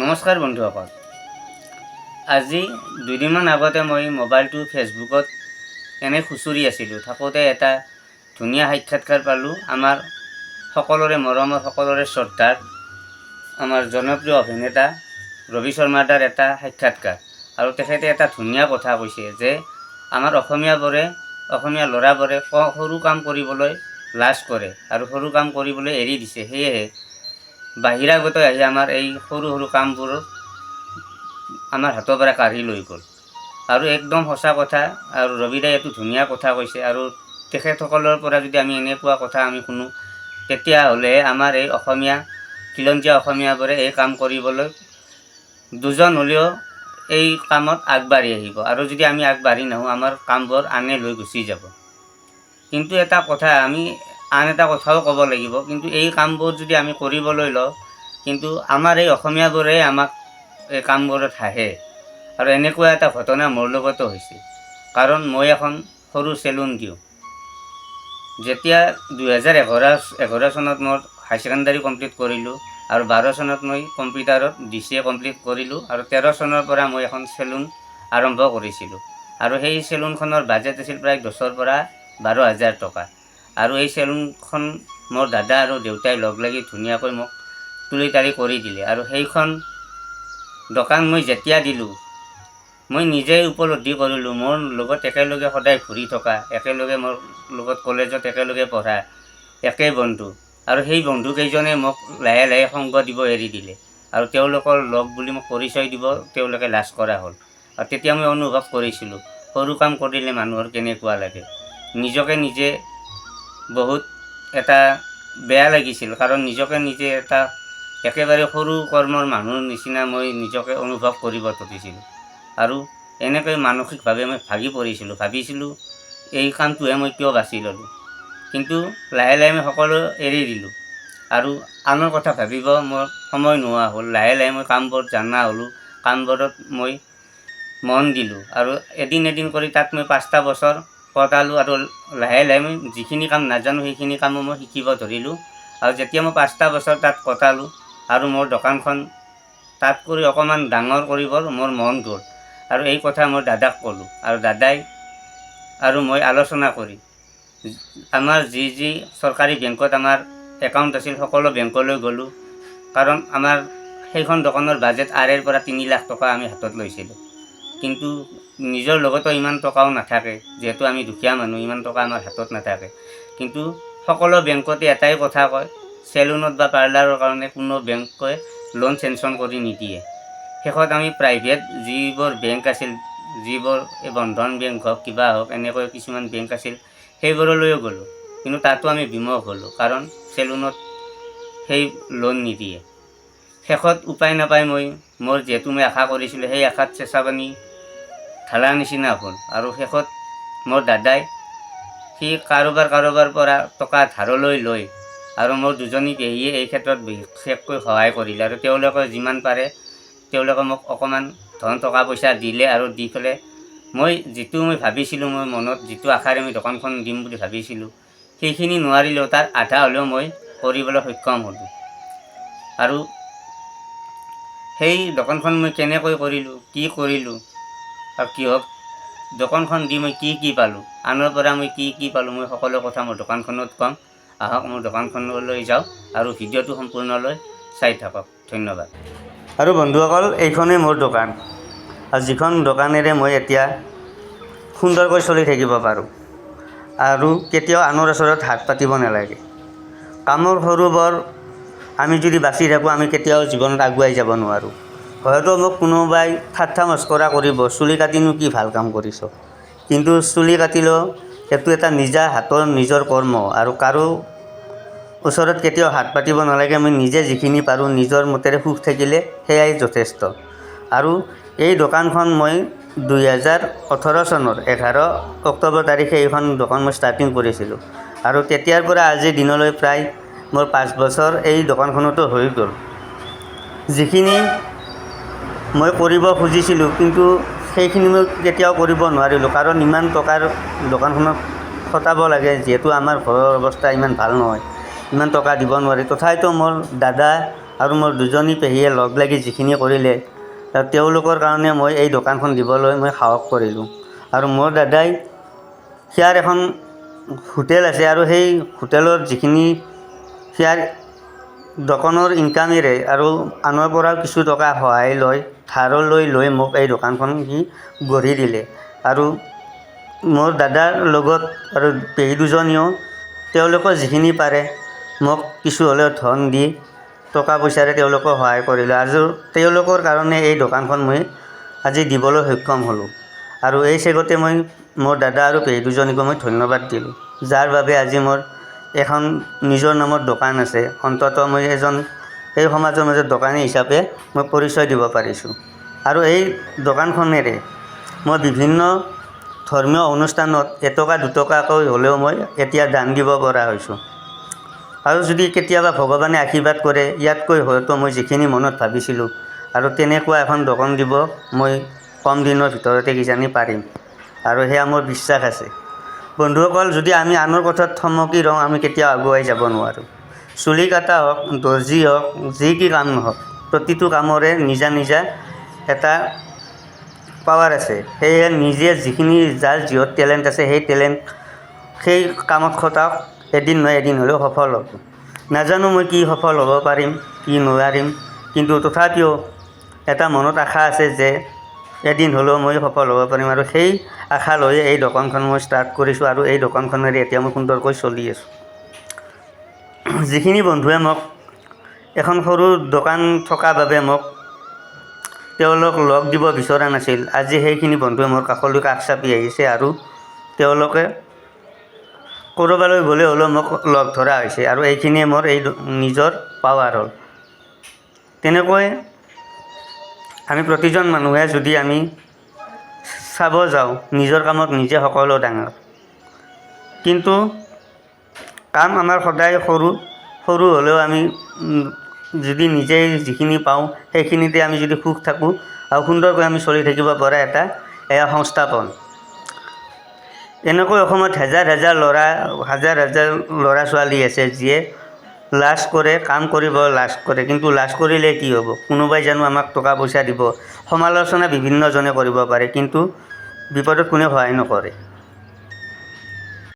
নমস্কাৰ বন্ধুসকল। আজি দুদিনমান আগতে মই মোবাইলটো ফেচবুকত এনে খুচৰি আছিলোঁ, থাকোঁতে এটা ধুনীয়া সাক্ষাৎকাৰ পালোঁ। আমাৰ সকলোৰে মৰমৰ, সকলোৰে শ্ৰদ্ধাৰ, আমাৰ জনপ্ৰিয় অভিনেতা ৰবি শৰ্মাদাৰ এটা সাক্ষাৎকাৰ। আৰু তেখেতে এটা ধুনীয়া কথা কৈছে যে আমাৰ অসমীয়া ল'ৰাবোৰে সৰু কাম কৰিবলৈ লাজ কৰে আৰু সৰু কাম কৰিবলৈ এৰি দিছে। সেয়েহে বাহিৰাগত আহি আমাৰ এই সৰু সৰু কামবোৰ আমাৰ হাতৰ পৰা কাঢ়ি লৈ গ'ল। আৰু একদম সঁচা কথা। আৰু ৰবিদাই এইটো ধুনীয়া কথা কৈছে। আৰু তেখেতসকলৰ পৰা যদি আমি এনেকুৱা কথা আমি শুনো, তেতিয়াহ'লে আমাৰ এই খিলঞ্জীয়া অসমীয়াবোৰে এই কাম কৰিবলৈ দুজন হ'লেও এই কামত আগবাঢ়ি আহিব। আৰু যদি আমি আগবাঢ়ি নাহোঁ, আমাৰ কামবোৰ আনে লৈ গুচি যাব। কিন্তু এটা কথা, আমি আন এটা কথাও ক'ব লাগিব। কিন্তু এই কামবোৰ যদি আমি কৰিবলৈ লওঁ, কিন্তু আমাৰ এই অসমীয়াবোৰে আমাক এই কামবোৰত হাঁহে। আৰু এনেকুৱা এটা ঘটনা মোৰ লগতো হৈছে। কাৰণ মই এখন সৰু চেলুন দিওঁ। যেতিয়া 2011 চনত মই হাই ছেকেণ্ডাৰী কমপ্লিট কৰিলোঁ আৰু 12 চনত মই কম্পিউটাৰত DCA কমপ্লিট কৰিলোঁ। আৰু 13 চনৰ পৰা মই এখন চেলুন আৰম্ভ কৰিছিলোঁ। আৰু সেই চেলুনখনৰ বাজেট আছিল প্ৰায় 10,000 পৰা 12,000 টকা। আৰু এই চেলুনখন মোৰ দাদা আৰু দেউতাই লগ লাগি ধুনীয়াকৈ মোক তুলি তালি কৰি দিলে। আৰু সেইখন দোকান মই যেতিয়া দিলোঁ, মই নিজেই উপলব্ধি কৰিলোঁ, মোৰ লগত একেলগে সদায় ঘূৰি থকা, একেলগে মোৰ লগত কলেজত একেলগে পঢ়া একে বন্ধু, আৰু সেই বন্ধুকেইজনে মোক লাহে লাহে সংগ দিব এৰি দিলে। আৰু তেওঁলোকৰ লগ বুলি মোক পৰিচয় দিব তেওঁলোকে লাজ কৰা হ'ল। আৰু তেতিয়া মই অনুভৱ কৰিছিলোঁ সৰু কাম কৰিলে মানুহৰ কেনেকুৱা লাগে। নিজকে নিজে বহুত এটা বেয়া লাগিছিল। কাৰণ নিজকে নিজে এটা একেবাৰে সৰু কৰ্মৰ মানুহৰ নিচিনা মই নিজকে অনুভৱ কৰিব ধৰিছিলোঁ। আৰু এনেকৈ মানসিকভাৱে মই ভাবিছিলোঁ এই কামটোহে মই কিয় বাছি ল'লোঁ। কিন্তু লাহে লাহে মই সকলো এৰি দিলোঁ। আৰু আনৰ কথা ভাবিব মোৰ সময় নোহোৱা হ'ল। লাহে লাহে মই কামবোৰ জনা হ'লোঁ, কামবোৰত মই মন দিলোঁ। আৰু এদিন কৰি তাত মই 5টা বছৰ কটালোঁ। আৰু লাহে লাহে মই যিখিনি কাম নাজানো সেইখিনি কামো মই শিকিব ধৰিলোঁ। আৰু যেতিয়া মই 5টা বছৰ তাত কটালোঁ আৰু মোৰ দোকানখন তাত কৰি অকণমান ডাঙৰ কৰিবৰ মোৰ মন গ'ল। আৰু এই কথা মই দাদাক ক'লোঁ। আৰু দাদাই আৰু মই আলোচনা কৰি আমাৰ যি চৰকাৰী বেংকত আমাৰ একাউণ্ট আছিল সকলো বেংকলৈ গ'লোঁ। কাৰণ আমাৰ সেইখন দোকানৰ বাজেট 2.5 পৰা 3 লাখ টকা আমি হাতত লৈছিলোঁ। কিন্তু নিজৰ লগতো ইমান টকাও নাথাকে, যিহেতু আমি দুখীয়া মানুহ, ইমান টকা আমাৰ হাতত নাথাকে। কিন্তু সকলো বেংকতে এটাই কথা কয়, চেলুনত বা পাৰ্লাৰৰ কাৰণে কোনো বেংকে লোন চেংচন কৰি নিদিয়ে। শেষত আমি প্ৰাইভেট যিবোৰ বেংক আছিল, যিবোৰ এই বন্ধন বেংক হওক কিবা হওক এনেকৈ কিছুমান বেংক আছিল, সেইবোৰলৈও গ'লোঁ। কিন্তু তাতো আমি বিমুখ হ'লোঁ, কাৰণ চেলুনত সেই লোন নিদিয়ে। শেষত উপায় নাপায় মোৰ যিহেতু মই আশা কৰিছিলোঁ, সেই আশাত চেঁচা পানী ঢালাৰ নিচিনা হ'ল। আৰু শেষত মোৰ দাদাই সি কাৰোবাৰ পৰা টকা ধাৰলৈ লৈ আৰু মোৰ দুজনী পেহীয়ে এই ক্ষেত্ৰত বিশেষকৈ সহায় কৰিলে। আৰু তেওঁলোকে যিমান পাৰে তেওঁলোকে মোক অকণমান ধন টকা পইচা দিলে। আৰু দি পেলাই মই ভাবিছিলোঁ, মই মনত যিটো আশাৰে মই দোকানখন দিম বুলি ভাবিছিলোঁ, সেইখিনি নোৱাৰিলেও তাৰ আধা হ'লেও মই কৰিবলৈ সক্ষম হ'লোঁ। আৰু সেই দোকানখন মই কেনেকৈ কৰিলোঁ, কি কৰিলোঁ, আৰু কিহক দোকানখন দি মই কি পালোঁ, আনৰ পৰা মই কি পালোঁ, মই সকলো কথা মোৰ দোকানখনত ক'ম। আহক মোৰ দোকানখনলৈ যাওঁ আৰু ভিডিঅ'টো সম্পূৰ্ণলৈ চাই থাকক। ধন্যবাদ। আৰু বন্ধুসকল, এইখনেই মোৰ দোকান, আৰু যিখন দোকানেৰে মই এতিয়া সুন্দৰকৈ চলি থাকিব পাৰোঁ আৰু কেতিয়াও আনৰ ওচৰত হাত পাতিব নালাগে। কামৰ সৰু বৰ আমি যদি বাচি থাকোঁ, আমি কেতিয়াও জীৱনত আগুৱাই যাব নোৱাৰোঁ। হয়তো মোক কোনোবাই ঠাট্টা মস্কৰা কৰিব, চুলি কাটিনো কি ভাল কাম কৰিছ। কিন্তু চুলি কাটিলেও সেইটো এটা হাতৰ নিজৰ কৰ্ম, আৰু কাৰো ওচৰত কেতিয়াও হাত পাতিব নালাগে। আমি নিজে যিখিনি পাৰোঁ নিজৰ মতেৰে সুখ থাকিলে সেয়াই যথেষ্ট। আৰু এই দোকানখন মই 2018 চনৰ 11 অক্টোবৰ তাৰিখে এইখন দোকান মই ষ্টাৰ্টিং কৰিছিলোঁ। আৰু তেতিয়াৰ পৰা আজিৰ দিনলৈ প্ৰায় মোৰ 5 বছৰ এই দোকানখনতো হৈ গ'ল। যিখিনি মই কৰিব খুজিছিলোঁ, কিন্তু সেইখিনি মই কেতিয়াও কৰিব নোৱাৰিলোঁ। কাৰণ ইমান টকাৰ দোকানখনত খটাব লাগে, যিহেতু আমাৰ ঘৰৰ অৱস্থা ইমান ভাল নহয়। ইমান টকা দিব নোৱাৰি। তথাপিতো মোৰ দাদা আৰু মোৰ দুজনী পেহীয়ে লগ লাগি যিখিনি কৰিলে, তেওঁলোকৰ কাৰণে মই এই দোকানখন দিবলৈ মই সাহস কৰিলোঁ। আৰু মোৰ দাদাই সিয়াৰ এখন হোটেল আছে আৰু সেই হোটেলৰ যিখিনি সিয়াৰ দোকানৰ ইনকামেৰে আৰু আনৰ পৰাও কিছু টকা সহায় লয়, ধাৰলৈ লৈ মোক এই দোকানখন সি গঢ়ি দিলে। আৰু মোৰ দাদাৰ লগত আৰু পেহী দুজনীও তেওঁলোকৰ যিখিনি পাৰে মোক কিছু হ'লেও ধন দি টকা পইচাৰে তেওঁলোকক সহায় কৰিলে। আৰু তেওঁলোকৰ কাৰণে এই দোকানখন মই আজি দিবলৈ সক্ষম হ'লোঁ। আৰু এই চেগতে মই মোৰ দাদা আৰু পেহী দুজনীকো মই ধন্যবাদ দিলোঁ, যাৰ বাবে আজি মোৰ এখন নিজৰ নামত দোকান আছে। অন্ততঃ মই এজন এই সমাজৰ মাজত দোকানী হিচাপে মই পৰিচয় দিব পাৰিছোঁ। আৰু এই দোকানখনেৰে মই বিভিন্ন ধৰ্মীয় অনুষ্ঠানত এটকা দুটকাকৈ হ'লেও মই এতিয়া দান দিব পৰা হৈছোঁ। আৰু যদি কেতিয়াবা ভগৱানে আশীৰ্বাদ কৰে, ইয়াতকৈ হয়তো মই যিখিনি মনত ভাবিছিলোঁ আৰু তেনেকুৱা এখন দোকান দিব মই কম দিনৰ ভিতৰতে কিজানি পাৰিম, আৰু সেয়া মোৰ বিশ্বাস আছে। বন্ধুসকল, যদি আমি আনৰ কথাত থমকি ৰওঁ, আমি কেতিয়াও আগুৱাই যাব নোৱাৰোঁ। চুলি কাটা হওক, দৰ্জী হওক, যি কি কাম নহওক, প্ৰতিটো কামৰে নিজা নিজা এটা পাৱাৰ আছে। সেয়ে নিজে যিখিনি যাৰ যিহত টেলেণ্ট আছে সেই কামত খটাওক, এদিন নহয় এদিন হ'লেও সফল হ'ব। নাজানো মই কি সফল হ'ব পাৰিম, কি নোৱাৰিম, কিন্তু তথাপিও এটা মনত আশা আছে যে এদিন হ'লেও মই সফল হ'ব পাৰিম। আৰু সেই আশা লৈ এই দোকানখন মই ষ্টাৰ্ট কৰিছোঁ, আৰু এই দোকানখনেৰে এতিয়া মই সুন্দৰকৈ চলি আছোঁ। যিখিনি বন্ধুৱে মোক এখন সৰু দোকান থকা বাবে মোক তেওঁলোক লগ দিব বিচৰা নাছিল, আজি সেইখিনি বন্ধুৱে মোৰ কাষলৈ কাষ চাপি আহিছে আৰু তেওঁলোকে ক'ৰবালৈ গ'লে হ'লেও মোক লগ ধৰা হৈছে। আৰু এইখিনিয়ে মোৰ এই নিজৰ পাৱাৰ হ'ল। তেনেকৈ আমি প্ৰতিজন মানুহে যদি আমি চাব যাওঁ, নিজৰ কামত নিজে সকলো ডাঙৰ। কিন্তু কাম আমাৰ সদায় সৰু সৰু হ'লেও আমি যদি নিজেই যিখিনি পাওঁ সেইখিনিতে আমি যদি সুখ থাকোঁ আৰু সুন্দৰকৈ আমি চলি থাকিব পৰা এয়া সংস্থাপন। এনেকৈ অসমত হাজাৰ হাজাৰ ল'ৰা ছোৱালী আছে যিয়ে লাজ কৰে, কাম কৰিব লাজ কৰে। কিন্তু লাজ কৰিলে কি হ'ব? কোনোবাই জানো আমাক টকা পইচা দিব? সমালোচনা বিভিন্নজনে কৰিব পাৰে, কিন্তু বিপদত কোনেও সহায় নকৰে।